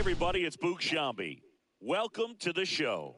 everybody, it's Boog Shambi. Welcome to the show.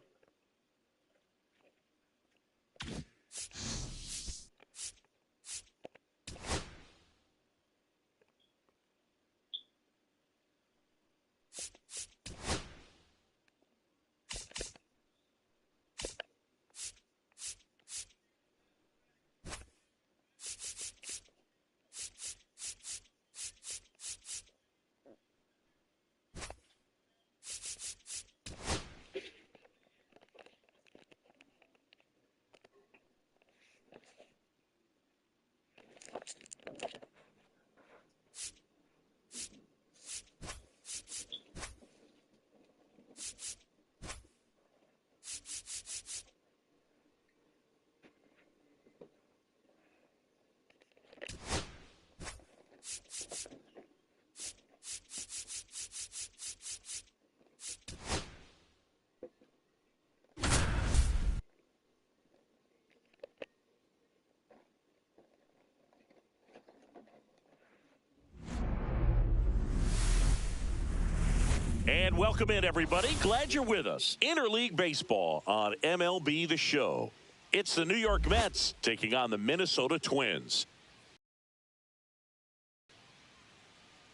And welcome in, everybody. Glad you're with us. Interleague Baseball on MLB The Show. It's the New York Mets taking on the Minnesota Twins.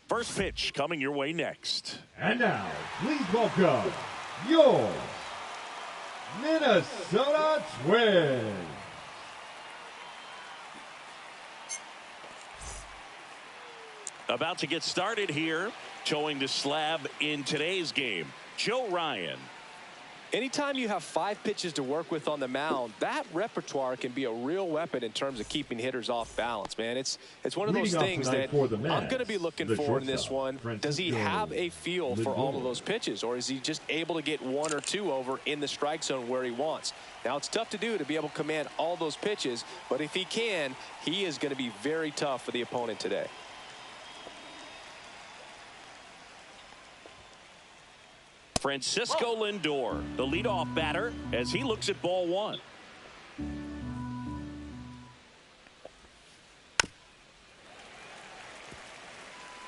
First pitch coming your way next. And now, please welcome your Minnesota Twins. About to get started here. Showing the slab in today's game, Joe Ryan. Anytime you have 5 pitches to work with on the mound, that repertoire can be a real weapon in terms of keeping hitters off balance, man. It's one of those things that I'm going to be looking for in this one. Does he have a feel for all of those pitches, or is he just able to get 1 or 2 over in the strike zone where he wants? Now, it's tough to do to be able to command all those pitches, but if he can, he is going to be very tough for the opponent today. Francisco Lindor, the leadoff batter, as he looks at ball 1.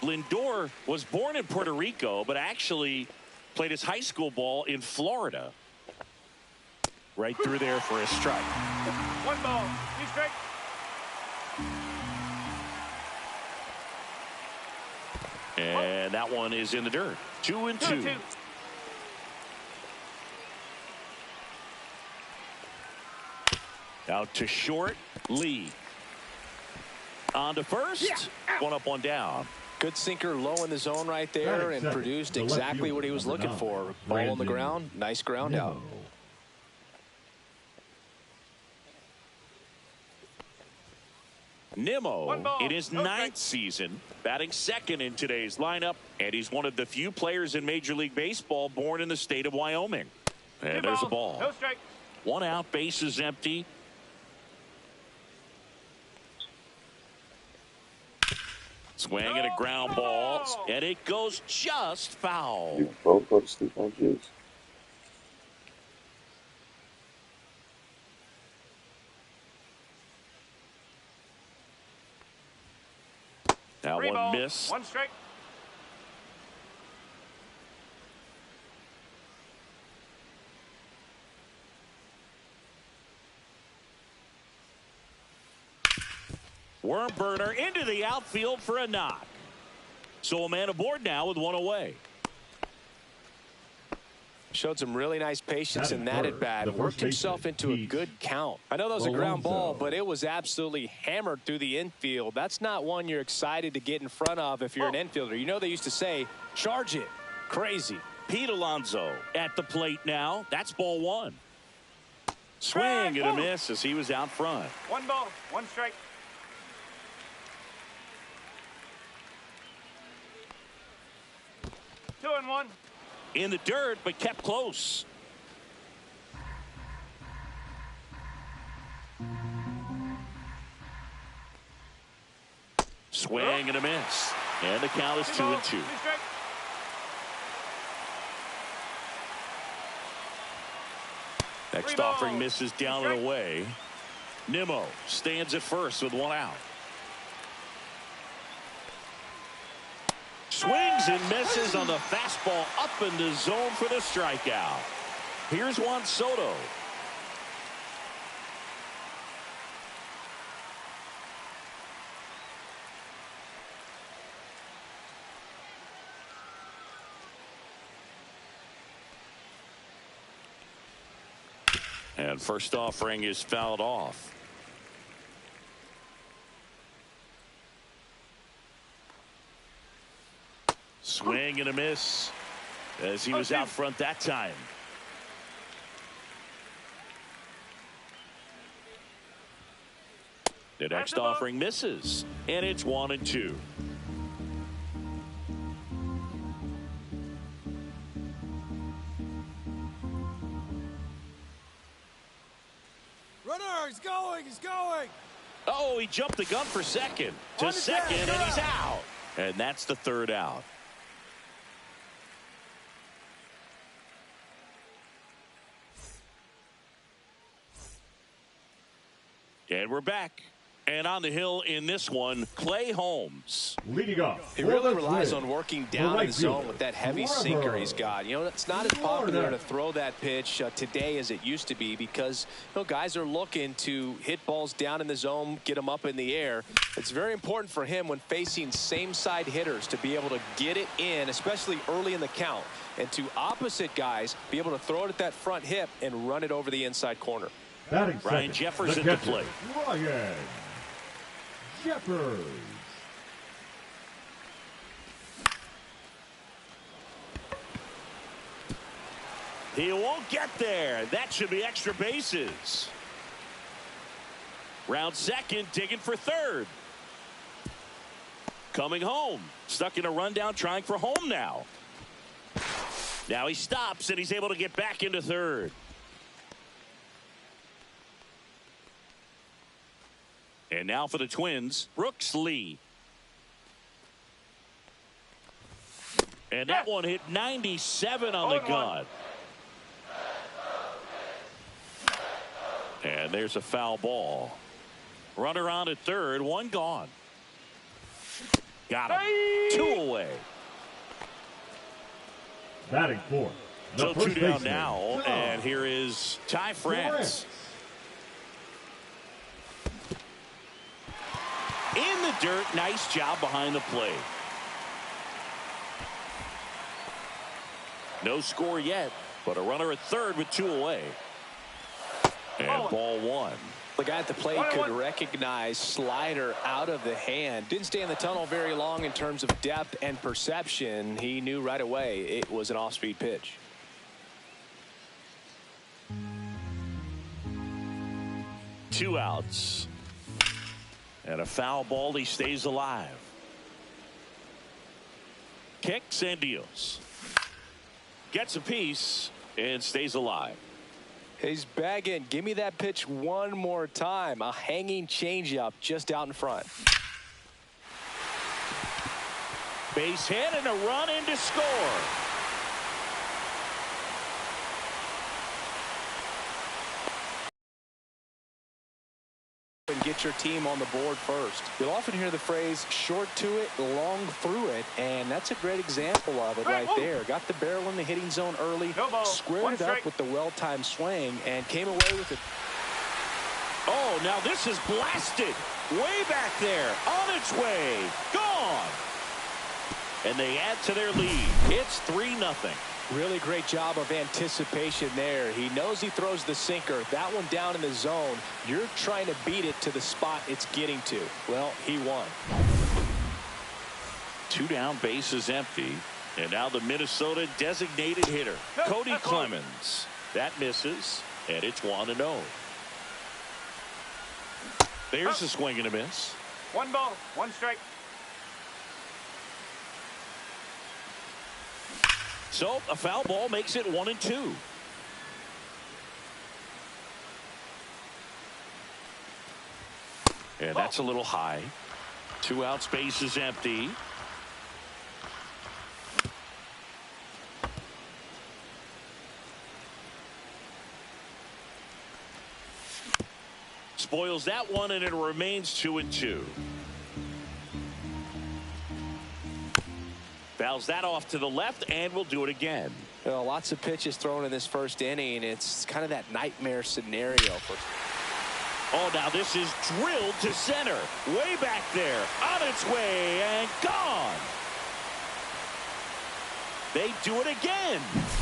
Lindor was born in Puerto Rico, but actually played his high school ball in Florida. Right through there for a strike. 1 ball, 2 strike. And that one is in the dirt. 2-2. Out to short, Lee. On to first. 1 up, 1 down. Good sinker low in the zone right there and produced exactly what he was looking for. Ball on the ground, nice ground out. Nimmo in his 9th season, batting second in today's lineup, and he's one of the few players in Major League Baseball born in the state of Wyoming. And there's a ball. No strike. 1 out, base is empty. Swing and a ground ball, and it goes just foul. You both go to sleep on juice. Now 3 one ball, miss. 1 strike. Worm burner into the outfield for a knock. So a man aboard now with 1 away. Showed some really nice patience in that at bat. Worked himself into a good count. I know that was a ground ball, but it was absolutely hammered through the infield. That's not one you're excited to get in front of if you're an infielder. You know they used to say, charge it. Crazy. Pete Alonso at the plate now. That's ball 1. Swing and a miss as he was out front. 1 ball, 1 strike. Two and 1. In the dirt, but kept close. Swing and a miss. And the count is 2-2. Next offering misses down and away. Nimmo stands at first with 1 out. Swings swings and misses on the fastball up in the zone for the strikeout. Here's Juan Soto. And first offering is fouled off. Swing and a miss as he was out front that time. The next offering misses, and it's 1-2. Runner, he's going. Oh, he jumped the gun for second. To second, and he's out. And that's the third out. And we're back. And on the hill in this one, Clay Holmes. Leading off. He really relies on working down in the zone with that heavy sinker he's got. You know, it's not as popular to throw that pitch today as it used to be because, you know, guys are looking to hit balls down in the zone, get them up in the air. It's very important for him when facing same side hitters to be able to get it in, especially early in the count. And to opposite guys, be able to throw it at that front hip and run it over the inside corner. Ryan Jeffers into play. Ryan Jeffers. He won't get there. That should be extra bases. Round second, digging for third. Coming home. Stuck in a rundown, trying for home now. Now he stops, and he's able to get back into third. And now for the Twins, Brooks Lee. And that one hit 97 on the gun. And there's a foul ball. Runner on at third, one gone. Got him. 2 away. Batting fourth. So 2 down now, and here is Ty France. In the dirt, nice job behind the plate. No score yet, but a runner at third with 2 away. And ball 1. The guy at the plate could recognize slider out of the hand. Didn't stay in the tunnel very long in terms of depth and perception. He knew right away it was an off-speed pitch. Two outs. And a foul ball, he stays alive. Kicks and deals. Gets a piece and stays alive. He's bagging. Give me that pitch one more time. A hanging changeup just out in front. Base hit and a run in to score. And get your team on the board first. You'll often hear the phrase short to it, long through it, and that's a great example of it right there. Got the barrel in the hitting zone early, squared it up with the well-timed swing, and came away with it. Oh, now this is blasted. Way back there, on its way, gone. And they add to their lead. It's 3-0. Really great job of anticipation there. He knows he throws the sinker. That one down in the zone. You're trying to beat it to the spot it's getting to. Well, he won. 2 down, bases empty. And now the Minnesota designated hitter, Cody Clemens. That misses, and it's 1-0. There's a swing and a miss. 1 ball, 1 strike. So a foul ball makes it 1-2. And that's a little high. 2 outs, base is empty. Spoils that one, and it remains 2-2. Fouls that off to the left, and we'll do it again. You know, lots of pitches thrown in this first inning. It's kind of that nightmare scenario. Oh, now this is drilled to center. Way back there. On its way and gone. They do it again.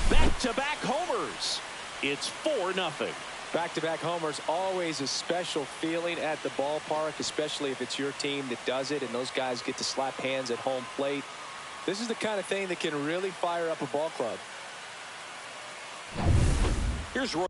Back-to-back homers. It's 4-0. Back-to-back homers, always a special feeling at the ballpark, especially if it's your team that does it and those guys get to slap hands at home plate. This is the kind of thing that can really fire up a ball club. Here's Roy.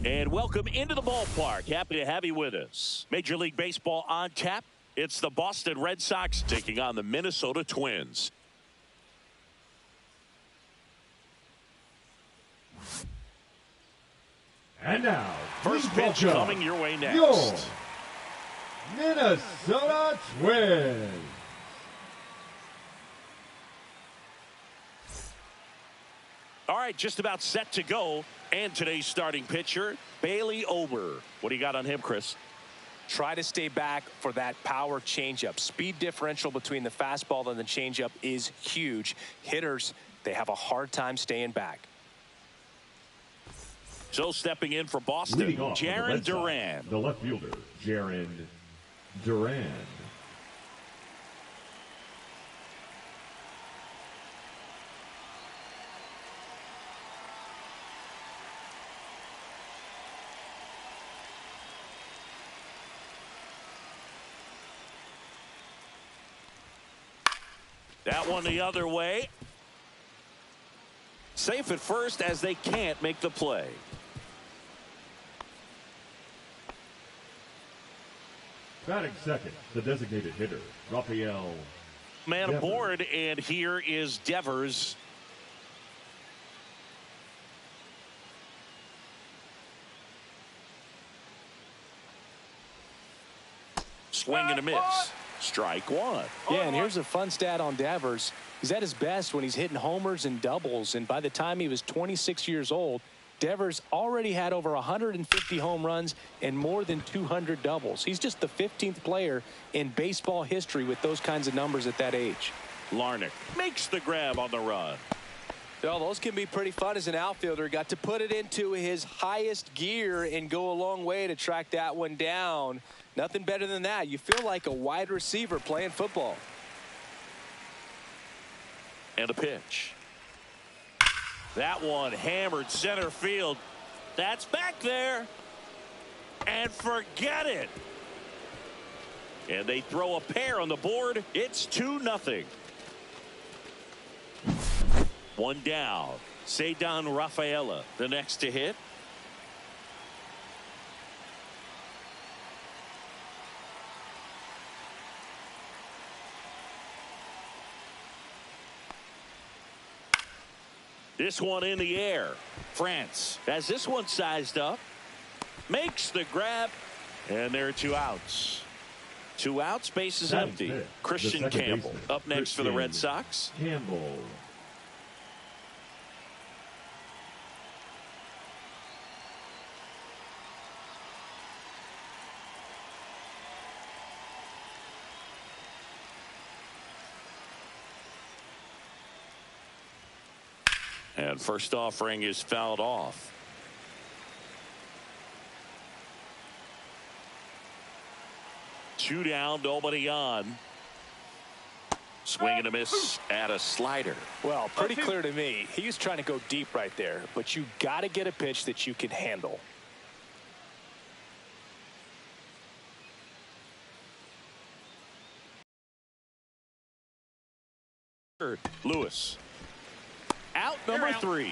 And welcome into the ballpark. Happy to have you with us. Major League Baseball on tap. It's the Boston Red Sox taking on the Minnesota Twins. And now, first pitch coming your way next. Your Minnesota Twins. All right, just about set to go. And today's starting pitcher, Bailey Ober. What do you got on him, Chris? Try to stay back for that power changeup. Speed differential between the fastball and the changeup is huge. Hitters, they have a hard time staying back. So stepping in for Boston, Jarren Duran. The left fielder, Jarren Duran. That one the other way. Safe at first as they can't make the play. Batting second, the designated hitter, Rafael. Man aboard, and here is Devers. Swing and a miss. Strike one. Yeah, and here's a fun stat on Devers. He's at his best when he's hitting homers and doubles, and by the time he was 26 years old, Devers already had over 150 home runs and more than 200 doubles. He's just the 15th player in baseball history with those kinds of numbers at that age. Larnach makes the grab on the run. Well, those can be pretty fun as an outfielder. Got to put it into his highest gear and go a long way to track that one down. Nothing better than that. You feel like a wide receiver playing football. And a pitch. That one hammered center field. That's back there. And forget it. And they throw a pair on the board. It's 2-0. One down. Ceddanne Rafaela, the next to hit. This one in the air. France has this one sized up. Makes the grab. And there are 2 outs. 2 outs, base is empty. Christian Campbell up next for the Red Sox. Campbell. And first offering is fouled off. Two down, nobody on. Swing and a miss at a slider. Well, pretty clear to me. He was trying to go deep right there, but you got to get a pitch that you can handle. Lewis. Out number 3.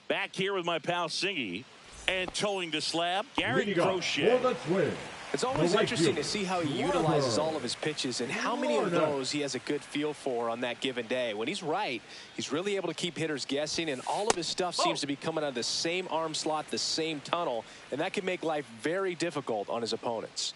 Back here with my pal Singy, and towing the slab, Garrett Crochet. It's always interesting to see how he utilizes all of his pitches and how many of those he has a good feel for on that given day. When he's right, he's really able to keep hitters guessing, and all of his stuff seems to be coming out of the same arm slot, the same tunnel, and that can make life very difficult on his opponents.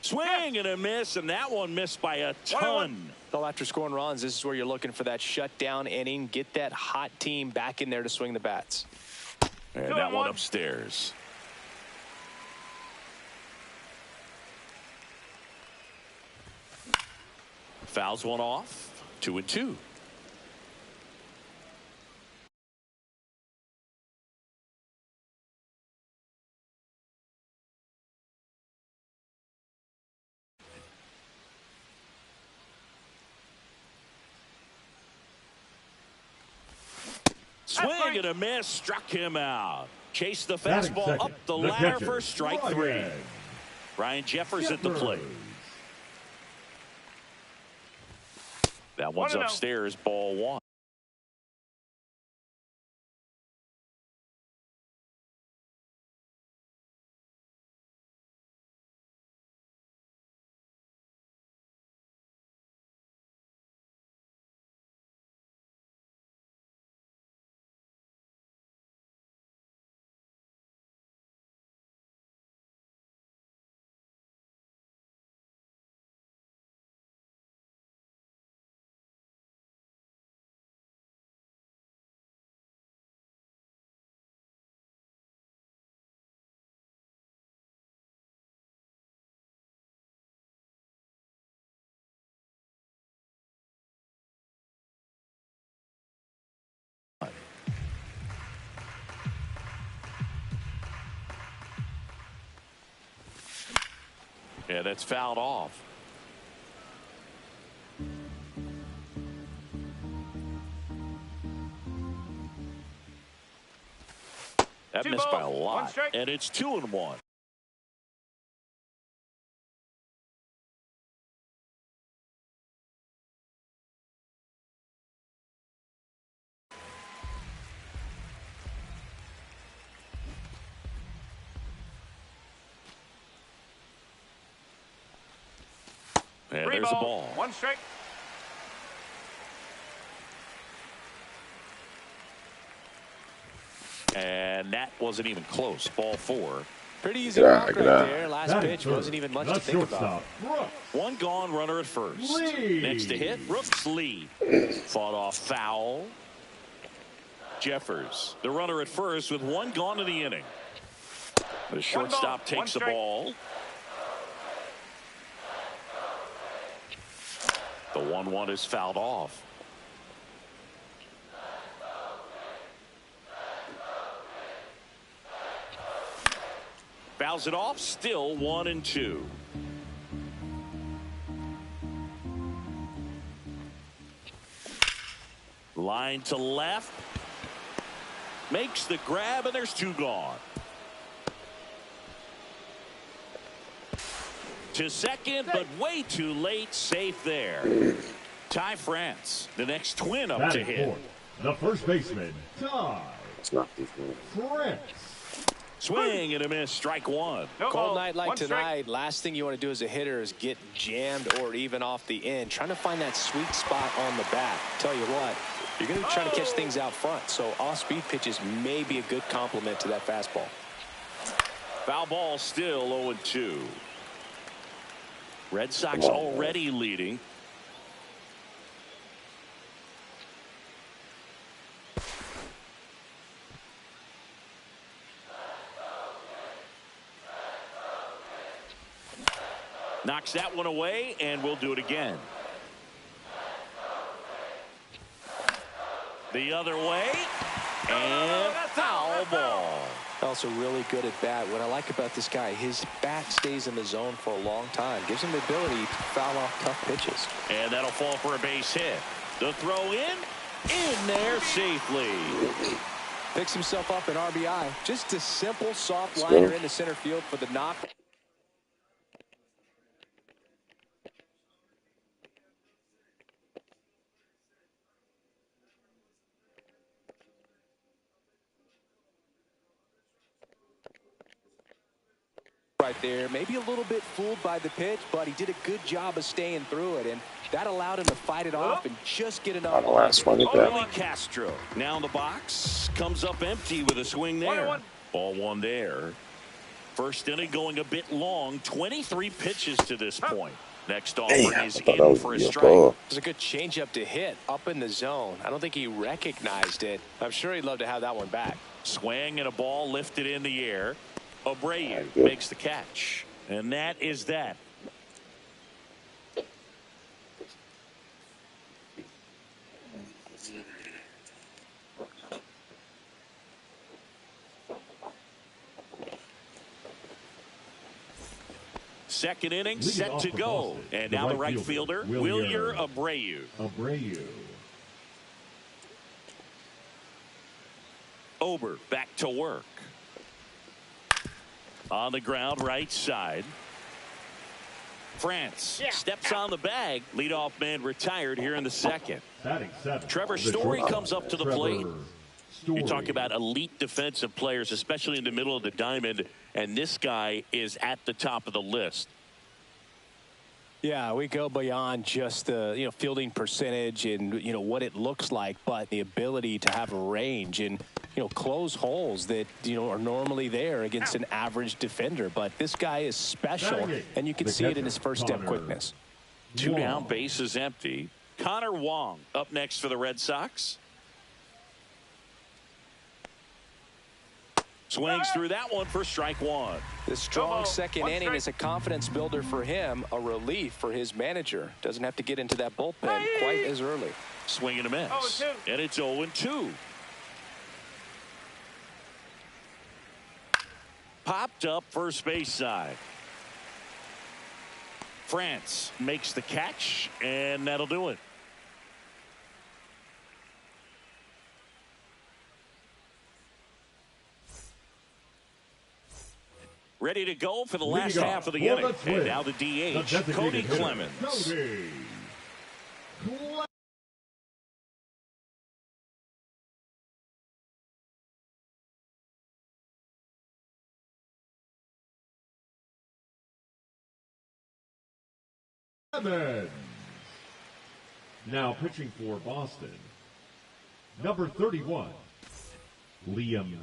Swing and a miss, and that one missed by a ton. Well, after scoring runs, this is where you're looking for that shutdown inning. Get that hot team back in there to swing the bats. And that one upstairs. Fouls one off. 2-2. Swing and a miss, struck him out. Chased the fastball up the ladder for strike 3. Ryan Jeffers at the plate. That one's upstairs, ball 1. Yeah, that's fouled off. That missed by a lot, and it's 2-1. And there's a ball. 1 strike. And that wasn't even close. Ball 4. Pretty easy walk right there. Last pitch wasn't even much to think about. One gone, runner at first. Next to hit, Brooks Lee. Fought off foul. Jeffers, the runner at first with one gone in the inning. The shortstop takes the ball. The 1-1 is fouled off. Fouls it off, still 1-2. Line to left. Makes the grab, and there's 2 gone. To second, but way too late. Safe there. Ty France, the next twin up to hit. The first baseman, Ty France. Swing and a miss, strike 1. Cold night like tonight, last thing you want to do as a hitter is get jammed or even off the end. Trying to find that sweet spot on the bat. Tell you what, you're going to be trying to catch things out front, so off-speed pitches may be a good complement to that fastball. Foul ball, still 0-2. Red Sox already leading. Knocks that one away, and we'll do it again. The other way, and foul ball. Also really good at bat. What I like about this guy, his bat stays in the zone for a long time. Gives him the ability to foul off tough pitches. And that'll fall for a base hit. The throw in there safely. Picks himself up an RBI. Just a simple soft liner into center field for the knock. Right there, maybe a little bit fooled by the pitch, but he did a good job of staying through it, and that allowed him to fight it off and just get enough. Billy Castro now in the box, comes up empty with a swing there. Ball 1 there. First inning going a bit long, 23 pitches to this point. Next offering is in for a strike. It was a good changeup to hit up in the zone. I don't think he recognized it. I'm sure he'd love to have that one back. Swing and a ball lifted in the air. Abreu makes the catch, and that is that. Second inning set to go, and now the right fielder, Wilyer Abreu. Ober back to work. On the ground, right side. France steps on the bag. Leadoff man retired here in the second. Trevor Story comes up to the plate. You talk about elite defensive players, especially in the middle of the diamond, and this guy is at the top of the list. Yeah, we go beyond just the fielding percentage and what it looks like, but the ability to have a range and close holes that are normally there against an average defender. But this guy is special, and you can see it in his first step quickness. 2 down, base is empty. Connor Wong up next for the Red Sox. Swings through that one for strike 1. The strong second inning is a confidence builder for him, a relief for his manager. Doesn't have to get into that bullpen quite as early. Swing and a miss. And it's 0-2. Popped up first base side. France makes the catch, and that'll do it. Ready to go for the last half of the inning. And now the DH, Cody Clemens. Now pitching for Boston, number 31, Liam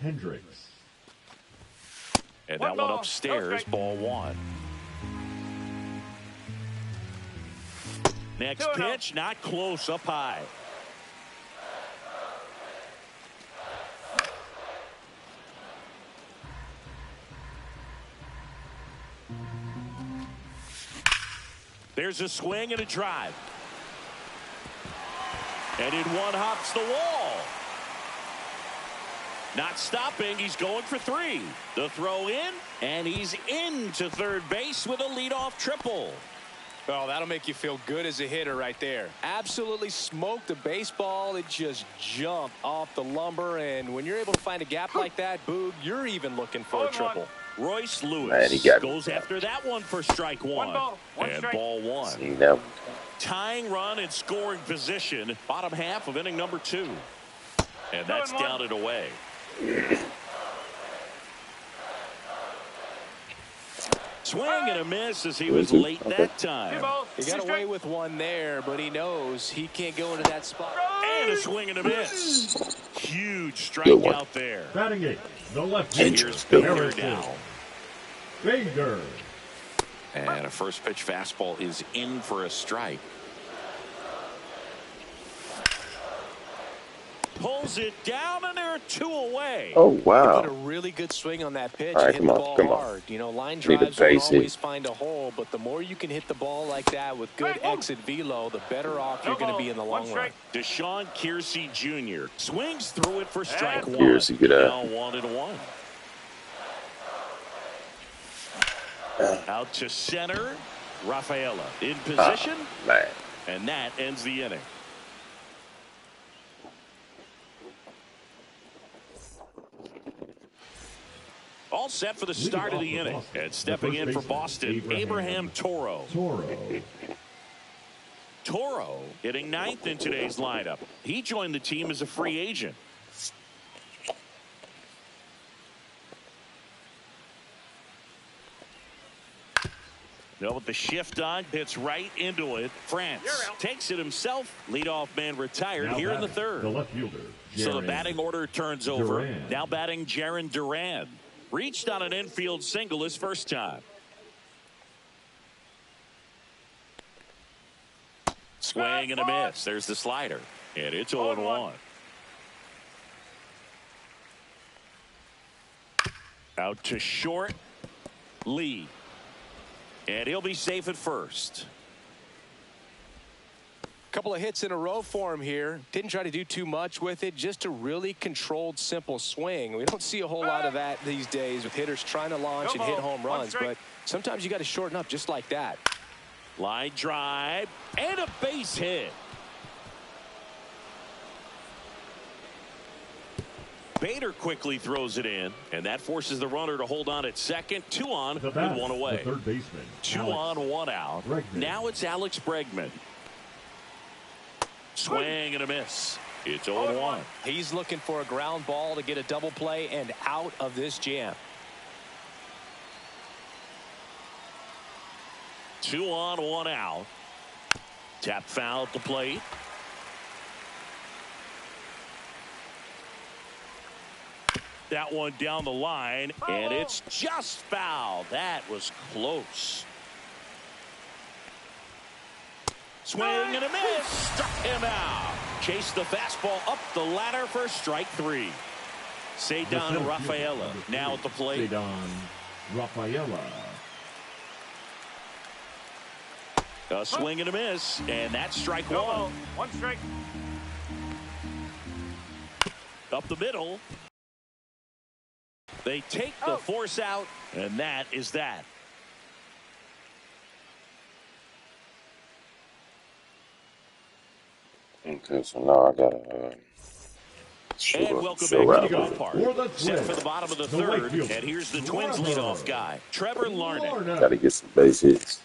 Hendricks. And that one upstairs, ball 1. Next pitch, not close, up high. There's a swing and a drive. And in one hops the wall. Not stopping. He's going for 3. The throw in, and he's into third base with a leadoff triple. Oh, that'll make you feel good as a hitter right there. Absolutely smoked the baseball. It just jumped off the lumber. And when you're able to find a gap like that, Boog, you're even looking for a triple. Royce Lewis Man, goes after that one for strike 1. And strike. ball 1. See that one. Tying run in scoring position. Bottom half of inning number 2. And that's down and away. Swing and a miss as he was late that time. He got away with one there, but he knows he can't go into that spot. And a swing and a miss. Huge strikeout there. Batting 8, the left Here's fielder, Bader now. Bader. And a first pitch fastball is in for a strike. Pulls it down, and there are 2 away. Oh, He wow. put a really good swing on that pitch. All right, Hit the ball come on. hard. You know, line Need a drives don't base hit. always find a hole, but the more you can hit the ball like that with good exit velo, the better off you're going to be in the long run. Deshaun Kiersey Jr. swings through it for strike 1. Kiersey, get out. Now 1-1. Out to center. Rafaela in position. Man. And that ends the inning. All set for the start of the inning. And stepping in for Boston, Abraham Toro. Toro hitting 9th in today's lineup. He joined the team as a free agent. Now with the shift on, hits right into it. France takes it himself. Leadoff man retired Now here in the batting, 3rd. The left fielder. So the Jaron batting order turns over. Duran. Now batting Jaron Duran. Reached on an infield single his first time. Swing and a miss. There's the slider. And it's 0-1. Out to short. Lee. And he'll be safe at first. Couple of hits in a row for him here. Didn't try to do too much with it. Just a really controlled, simple swing. We don't see a whole lot of that these days with hitters trying to launch and hit home runs. But sometimes you got to shorten up just like that. Line drive and a base hit. Bader quickly throws it in, and that forces the runner to hold on at second. 2 on with 1 away. The third baseman. 2 on, 1 out. Bregman. Now it's Alex Bregman. Swing and a miss. It's 0-1. He's looking for a ground ball to get a double play and out of this jam. 2 on, 1 out. Tap foul at the plate. That one down the line, and it's just foul. That was close. Swing and a miss. Struck him out. Chased the fastball up the ladder for strike 3. Cedon Rafaela now at the plate. Cedon Rafaela. A swing and a miss, and that's strike 1. 1 strike. Up the middle. They take the force out, and that is that. Okay, so now I gotta And welcome back to the ballpark. Set for the bottom of the 3rd, and here's the Twins leadoff guy, Trevor Larnach. gotta get some base hits.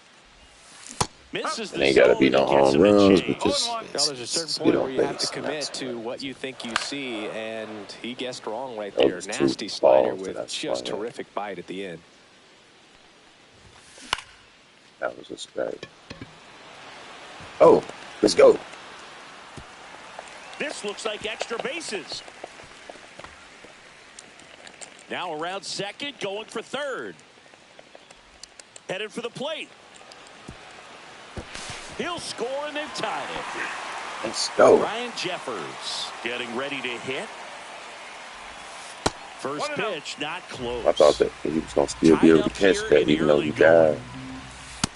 Misses And the ain't gotta zone be no and gets home him a runs, change. but just Now, there's a certain get point on where you have base. to commit to what you think you see, and he guessed wrong right That there. was two Nasty slider balls, with that's just fine, yeah. terrific bite at the end. That was a strike. Oh, let's go. This looks like extra bases. Now around second, going for 3rd. Headed for the plate. He'll score, and they've tied it. Let's go. Ryan Jeffers getting ready to hit. First pitch, not close. I thought that he was gonna still be able to catch that, even though he died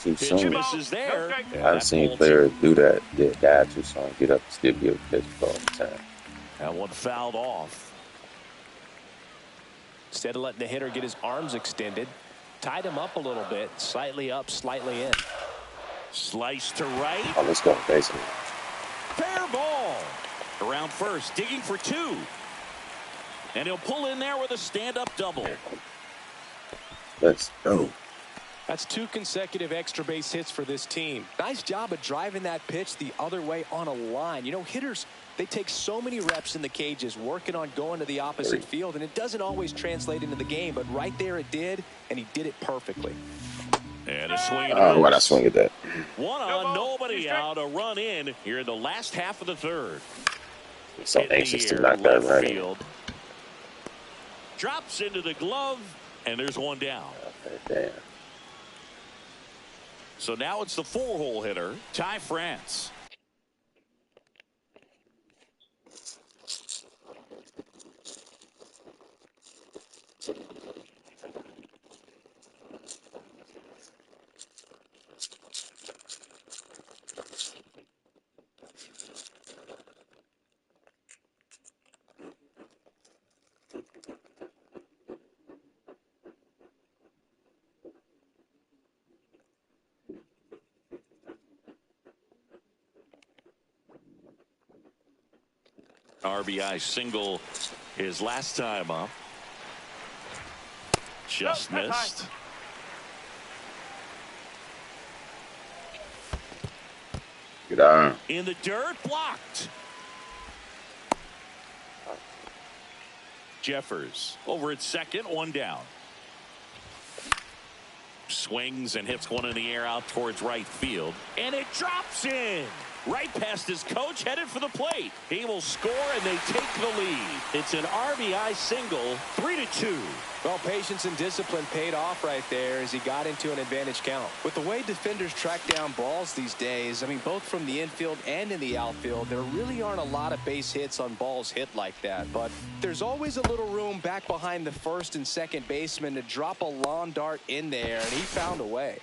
too Pitch soon. misses there. Yeah, I've seen players do that, that die too soon, get up and still be able to catch the ball all the time. That one fouled off. Instead of letting the hitter get his arms extended, tied him up a little bit, slightly up, slightly in. Slice to right. Oh, let's go, basically. Fair ball. Around first, digging for 2. And he'll pull in there with a stand-up double. Let's go. That's 2 consecutive extra base hits for this team. Nice job of driving that pitch the other way on a line. You know, hitters, they take so many reps in the cages working on going to the opposite field, and it doesn't always translate into the game, but right there it did, and he did it perfectly. And a swing. Oh, why'd I swing at that? One on, nobody out, a run in here in the last half of the third. So anxious to knock that right in. Drops into the glove, and there's one down. Damn. So now it's the 4-hole hitter, Ty France. RBI single his last time up. Just missed. Good eye. In the dirt, blocked. Jeffers over at second, one down. Swings and hits one in the air out towards right field. And it drops in. Right past his coach, headed for the plate. He will score, and they take the lead. It's an RBI single, 3-2. Well, patience and discipline paid off right there as he got into an advantage count. With the way defenders track down balls these days, I mean, both from the infield and in the outfield, there really aren't a lot of base hits on balls hit like that. But there's always a little room back behind the first and second baseman to drop a lawn dart in there, and he found a way.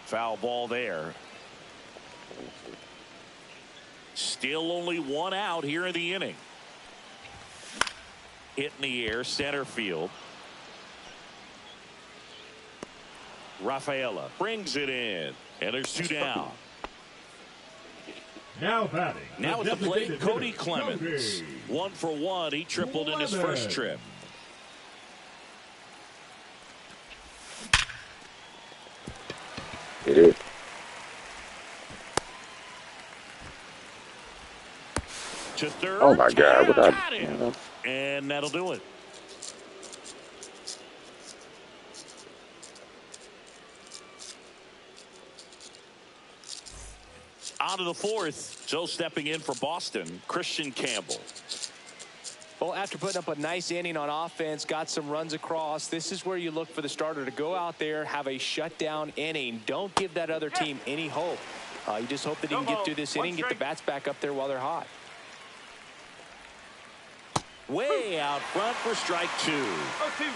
Foul ball there. Still only one out here in the inning. Hit in the air, center field. Rafaela brings it in, and there's 2 down. Now batting. Now at the plate, Cody Clemens. Cody. 1 for 1. He tripled in his first trip. It is. To third. Oh my God! What Got him. And that'll do it. On to the 4th. So stepping in for Boston, Christian Campbell. Well, after putting up a nice inning on offense, got some runs across, this is where you look for the starter to go out there, have a shutdown inning. Don't give that other team any hope. You just hope that he can get through this inning, get the bats back up there while they're hot. Way out front for strike 2. 0-2.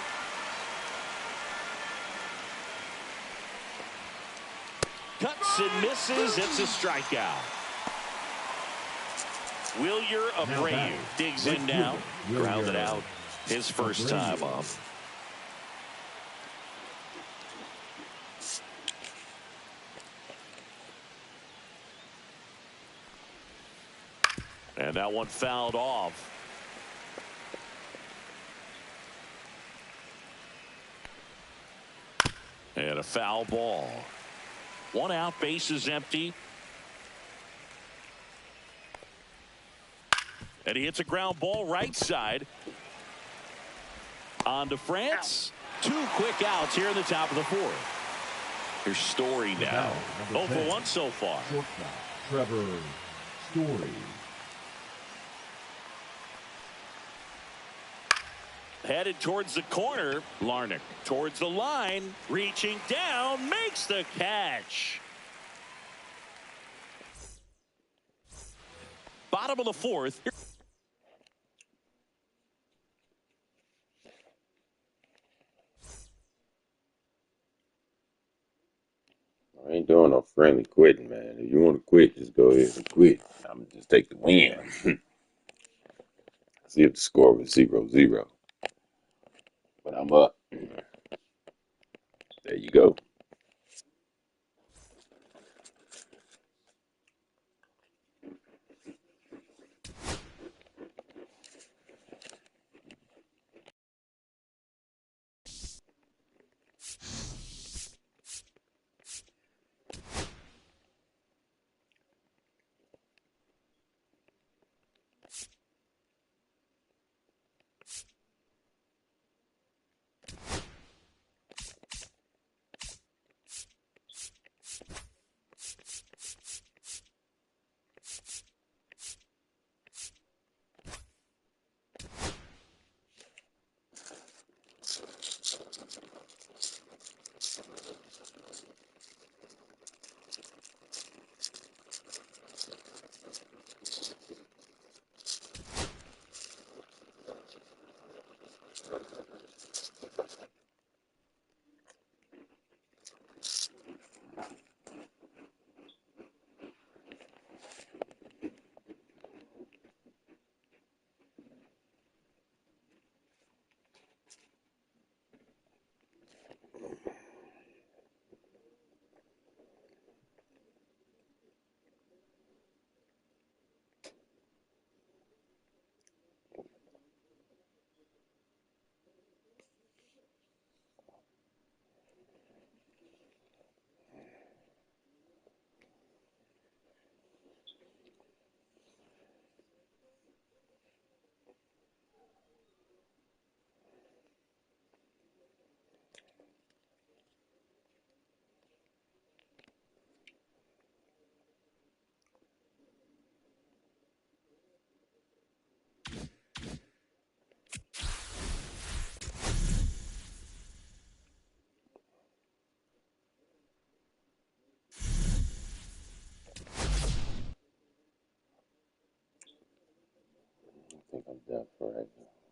Cuts and misses. It's a strikeout. Wilyer Abreu digs in now. Grounded out his first time up. And that one fouled off. And a foul ball. 1 out, base is empty. And he hits a ground ball right side. On to France. 2 quick outs here in the top of the 4th. Here's Story now. 0 for 1 so far. Shortstop, Trevor Story. Headed towards the corner. Larnach towards the line. Reaching down. Makes the catch. Bottom of the 4th. I ain't doing no friendly quitting, man. If you want to quit, just go ahead and quit. I'm gonna just take the win. See if the score was 0-0. But I'm up. There you go. I think I'm done for right now.